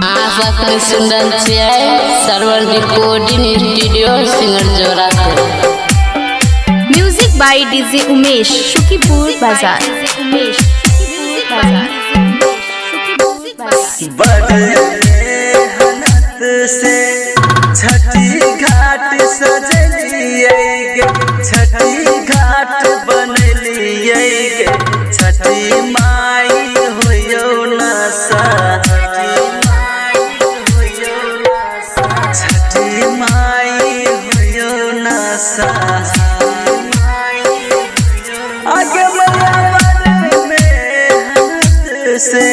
आशा Sundar server recording studio singer जोरा music by DJ Umesh Shukipur बाजार। से छठी घाट सजलिए गे, छठी घाट बनलिए गे, छठी माई होयो ना सा, छठी माई होयो ना सा। आगे में से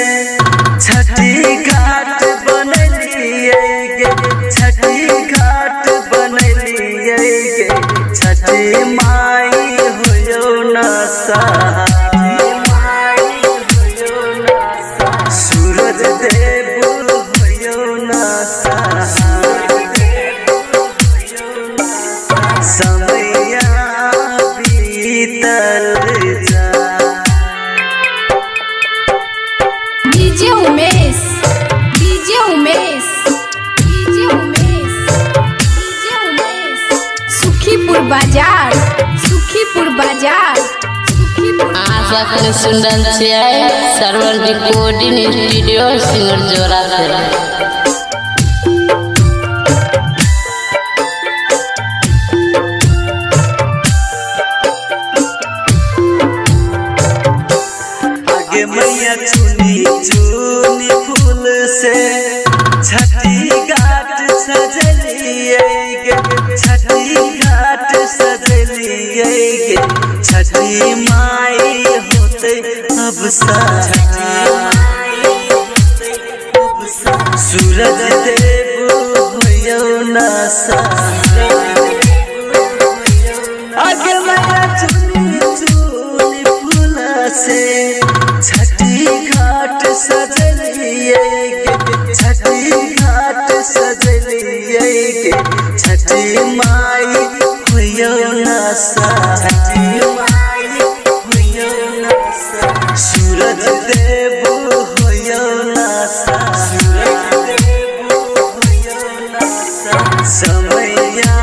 छठी घाट बनलिए गे, छठी घाट बनलिए गे, छठी माई होयो ना सा। सूरज देव होयो ना सा, समैया बीतल जा। DJ Umesh, DJ Umesh, DJ Umesh, DJ Umesh, Sukhipur बाजार, सुखीपुर बाजार, सुखीपुर। आशा Sundar server recording studio singer जोरा आगे मैया चुनी चुनी फूल से छठी घाट सजलिए गे, छठी घाट सजलिए गे, छठी माई होते अब सा। सूरज देव होयो ना सा। आगे मैया चुनी चुनी फूल से छठी घाट सजलिए गे, छठी घाट सजलिए गे, छठी माई होयो ना सा, छठी माई होयो ना सा। सूरज देव होयो ना सा, सूरज देव होयो ना सा। समैया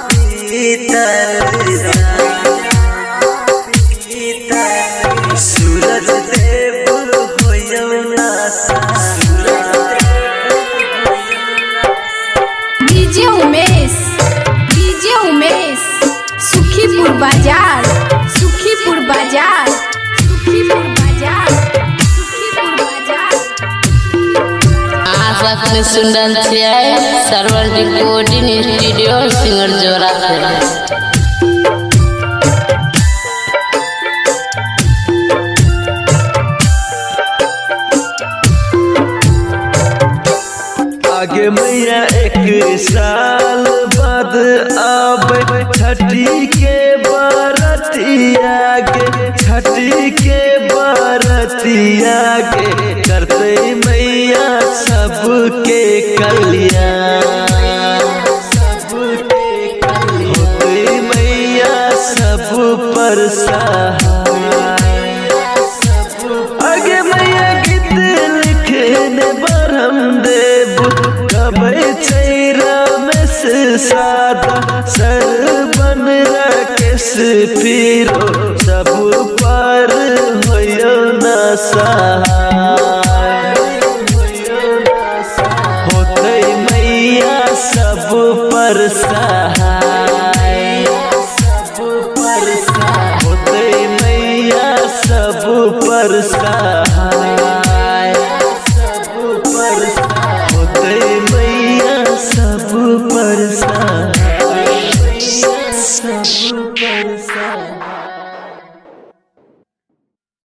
बीतल जा, सूरज देव होयो ना सा। डीजे उमेश, डीजे उमेश, सुखीपुर बाजार, सुखीपुर बाजार, सुखीपुर बाजार, सुखीपुर बाजार। आशा Sundar server recording studio singer जोरा आगे मैया एक साल बाद आबे छठी के बरतिया गे, छठी के बरतिया गे, करते मैया सबके कल्याण, सबके होते मैया सब पर सहाय। आगे मैया गीत लिखने बरम देव कबै रमेश सादा, सरबन राकेश पीरो सब पर होयो ना सहाय। होते मैया सब पर सहाय, सब पर सहाय, होते मैया सब पर सहाय।